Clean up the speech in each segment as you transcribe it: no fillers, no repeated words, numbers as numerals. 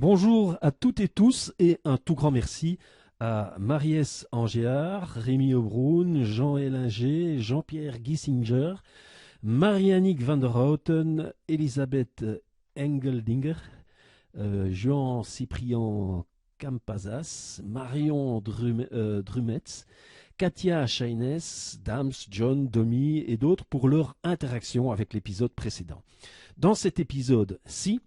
Bonjour à toutes et tous et un tout grand merci à Mariès Angéard, Rémi Aubroun, Jean Ellinger, Jean-Pierre Giesinger, Mariannick van der Houten, Elisabeth Engeldinger, Jean-Cyprien Campazas, Marion Drumetz, Katia Scheines, Dams, John, Domi et d'autres pour leur interaction avec l'épisode précédent. Dans cet épisode-ci,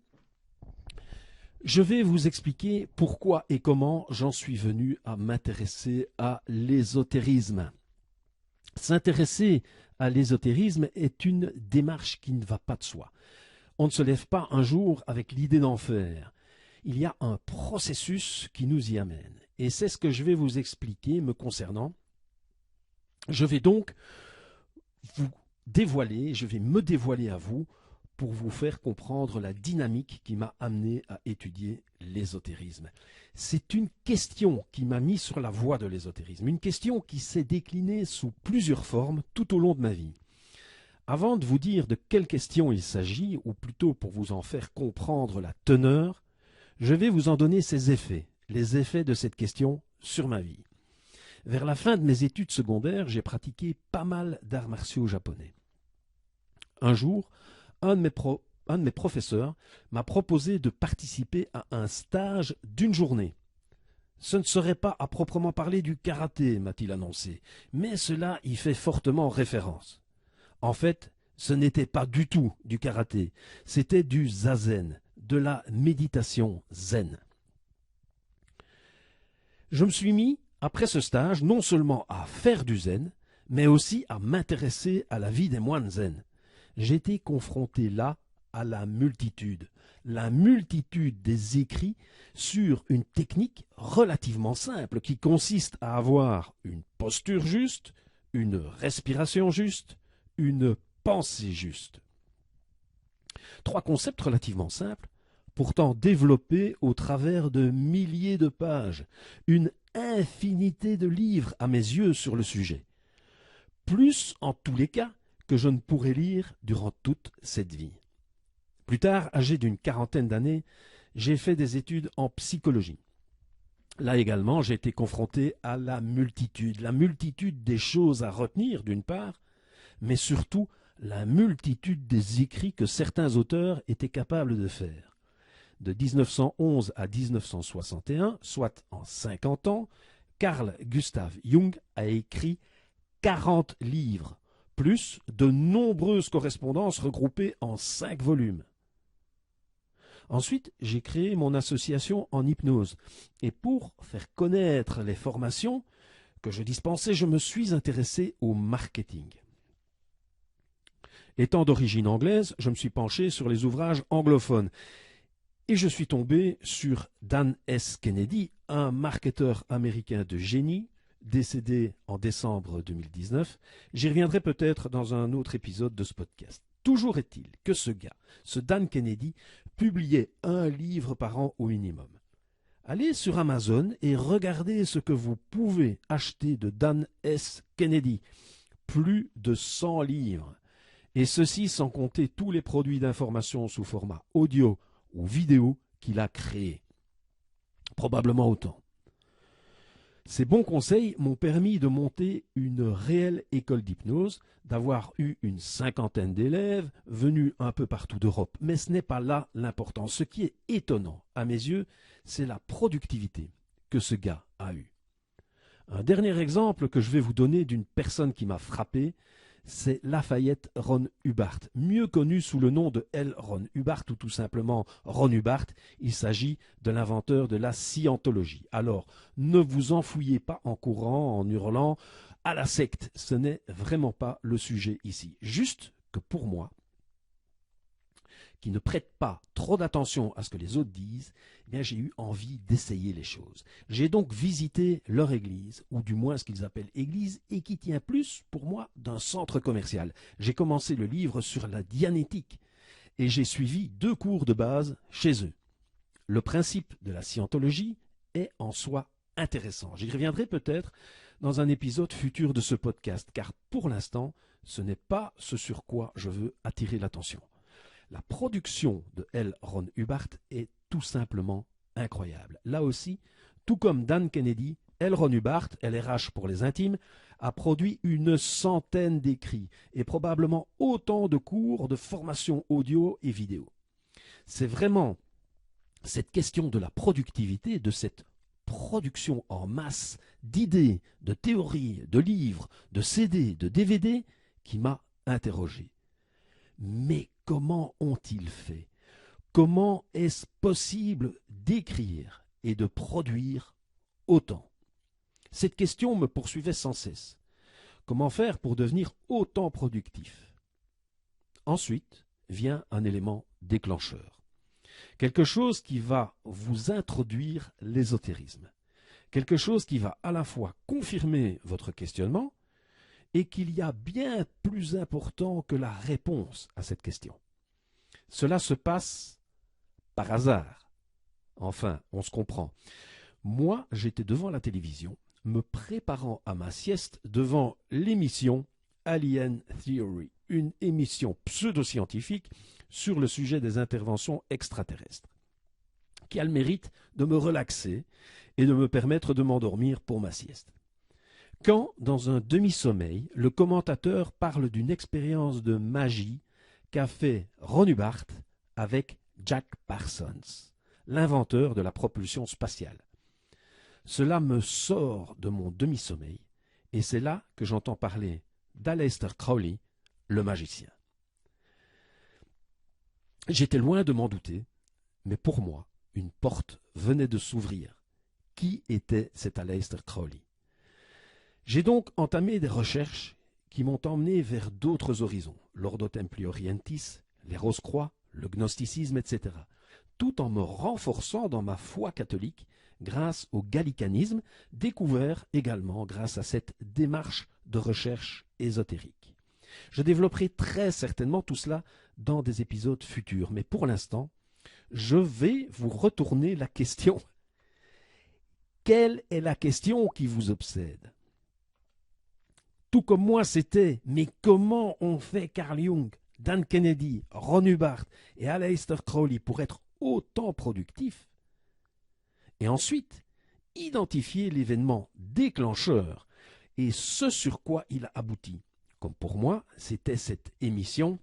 je vais vous expliquer pourquoi et comment j'en suis venu à m'intéresser à l'ésotérisme. S'intéresser à l'ésotérisme est une démarche qui ne va pas de soi. On ne se lève pas un jour avec l'idée d'en faire. Il y a un processus qui nous y amène. Et c'est ce que je vais vous expliquer me concernant. Je vais donc vous dévoiler, je vais me dévoiler à vous pour vous faire comprendre la dynamique qui m'a amené à étudier l'ésotérisme. C'est une question qui m'a mis sur la voie de l'ésotérisme, une question qui s'est déclinée sous plusieurs formes tout au long de ma vie. Avant de vous dire de quelle question il s'agit, ou plutôt pour vous en faire comprendre la teneur, je vais vous en donner ses effets, les effets de cette question sur ma vie. Vers la fin de mes études secondaires, j'ai pratiqué pas mal d'arts martiaux japonais. Un jour, un de mes professeurs m'a proposé de participer à un stage d'une journée. Ce ne serait pas à proprement parler du karaté, m'a-t-il annoncé, mais cela y fait fortement référence. En fait, ce n'était pas du tout du karaté, c'était du zazen, de la méditation zen. Je me suis mis, après ce stage, non seulement à faire du zen, mais aussi à m'intéresser à la vie des moines zen. J'étais confronté là à la multitude des écrits sur une technique relativement simple qui consiste à avoir une posture juste, une respiration juste, une pensée juste. Trois concepts relativement simples, pourtant développés au travers de milliers de pages, une infinité de livres à mes yeux sur le sujet. Plus, en tous les cas, que je ne pourrais lire durant toute cette vie. Plus tard, âgé d'une quarantaine d'années, j'ai fait des études en psychologie. Là également, j'ai été confronté à la multitude des choses à retenir d'une part, mais surtout la multitude des écrits que certains auteurs étaient capables de faire. De 1911 à 1961, soit en 50 ans, Carl Gustav Jung a écrit 40 livres, plus de nombreuses correspondances regroupées en 5 volumes. Ensuite, j'ai créé mon association en hypnose. Et pour faire connaître les formations que je dispensais, je me suis intéressé au marketing. Étant d'origine anglaise, je me suis penché sur les ouvrages anglophones. Et je suis tombé sur Dan S. Kennedy, un marketeur américain de génie, décédé en décembre 2019. J'y reviendrai peut-être dans un autre épisode de ce podcast. Toujours est-il que ce gars, ce Dan Kennedy, publiait un livre par an au minimum. Allez sur Amazon et regardez ce que vous pouvez acheter de Dan S. Kennedy. Plus de 100 livres. Et ceci sans compter tous les produits d'information sous format audio ou vidéo qu'il a créés. Probablement autant. Ces bons conseils m'ont permis de monter une réelle école d'hypnose, d'avoir eu une 50aine d'élèves venus un peu partout d'Europe. Mais ce n'est pas là l'important. Ce qui est étonnant à mes yeux, c'est la productivité que ce gars a eue. Un dernier exemple que je vais vous donner d'une personne qui m'a frappé, c'est Lafayette Ron Hubbard, mieux connu sous le nom de L. Ron Hubbard ou tout simplement Ron Hubbard. Il s'agit de l'inventeur de la scientologie. Alors, ne vous enfouillez pas en courant, en hurlant à la secte. Ce n'est vraiment pas le sujet ici. Juste que pour moi, qui ne prête pas trop d'attention à ce que les autres disent, eh bien j'ai eu envie d'essayer les choses. J'ai donc visité leur église, ou du moins ce qu'ils appellent église, et qui tient plus, pour moi, d'un centre commercial. J'ai commencé le livre sur la dianétique, et j'ai suivi 2 cours de base chez eux. Le principe de la scientologie est en soi intéressant. J'y reviendrai peut-être dans un épisode futur de ce podcast, car pour l'instant, ce n'est pas ce sur quoi je veux attirer l'attention. La production de L. Ron Hubbard est tout simplement incroyable. Là aussi, tout comme Dan Kennedy, L. Ron Hubbard, LRH pour les intimes, a produit une centaine d'écrits et probablement autant de cours de formation audio et vidéo. C'est vraiment cette question de la productivité, de cette production en masse d'idées, de théories, de livres, de CD, de DVD qui m'a interrogé. Mais comment ont-ils fait? Comment est-ce possible d'écrire et de produire autant? Cette question me poursuivait sans cesse. Comment faire pour devenir autant productif? Ensuite vient un élément déclencheur. Quelque chose qui va vous introduire l'ésotérisme. Quelque chose qui va à la fois confirmer votre questionnement et qu'il y a bien plus important que la réponse à cette question. Cela se passe par hasard. Enfin, on se comprend. Moi, j'étais devant la télévision, me préparant à ma sieste devant l'émission Alien Theory, une émission pseudo-scientifique sur le sujet des interventions extraterrestres, qui a le mérite de me relaxer et de me permettre de m'endormir pour ma sieste. Quand, dans un demi-sommeil, le commentateur parle d'une expérience de magie qu'a fait Ron Hubbard avec Jack Parsons, l'inventeur de la propulsion spatiale. Cela me sort de mon demi-sommeil, et c'est là que j'entends parler d'Aleister Crowley, le magicien. J'étais loin de m'en douter, mais pour moi, une porte venait de s'ouvrir. Qui était cet Aleister Crowley? J'ai donc entamé des recherches qui m'ont emmené vers d'autres horizons, l'Ordo Templi Orientis, les Rose-Croix, le gnosticisme, etc., tout en me renforçant dans ma foi catholique grâce au gallicanisme, découvert également grâce à cette démarche de recherche ésotérique. Je développerai très certainement tout cela dans des épisodes futurs, mais pour l'instant, je vais vous retourner la question. Quelle est la question qui vous obsède? Tout comme moi, c'était « Mais comment ont fait Carl Jung, Dan Kennedy, Ron Hubbard et Aleister Crowley pour être autant productifs ?» Et ensuite, identifier l'événement déclencheur et ce sur quoi il a abouti. Comme pour moi, c'était cette émission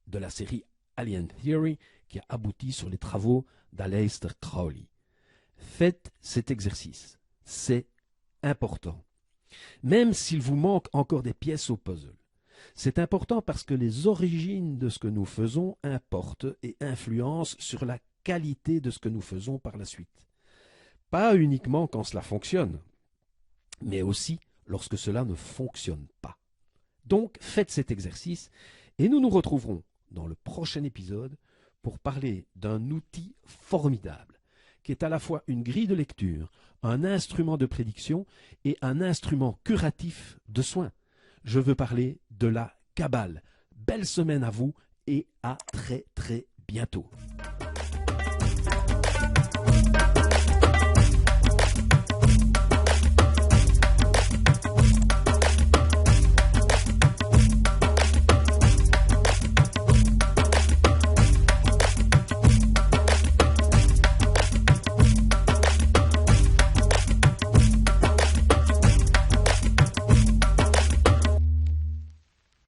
de la série Alien Theory qui a abouti sur les travaux d'Aleister Crowley. Faites cet exercice, c'est important. Même s'il vous manque encore des pièces au puzzle. C'est important parce que les origines de ce que nous faisons importent et influencent sur la qualité de ce que nous faisons par la suite. Pas uniquement quand cela fonctionne, mais aussi lorsque cela ne fonctionne pas. Donc, faites cet exercice et nous nous retrouverons dans le prochain épisode pour parler d'un outil formidable qui est à la fois une grille de lecture, un instrument de prédiction et un instrument curatif de soins. Je veux parler de la Kabbale. Belle semaine à vous et à très très bientôt.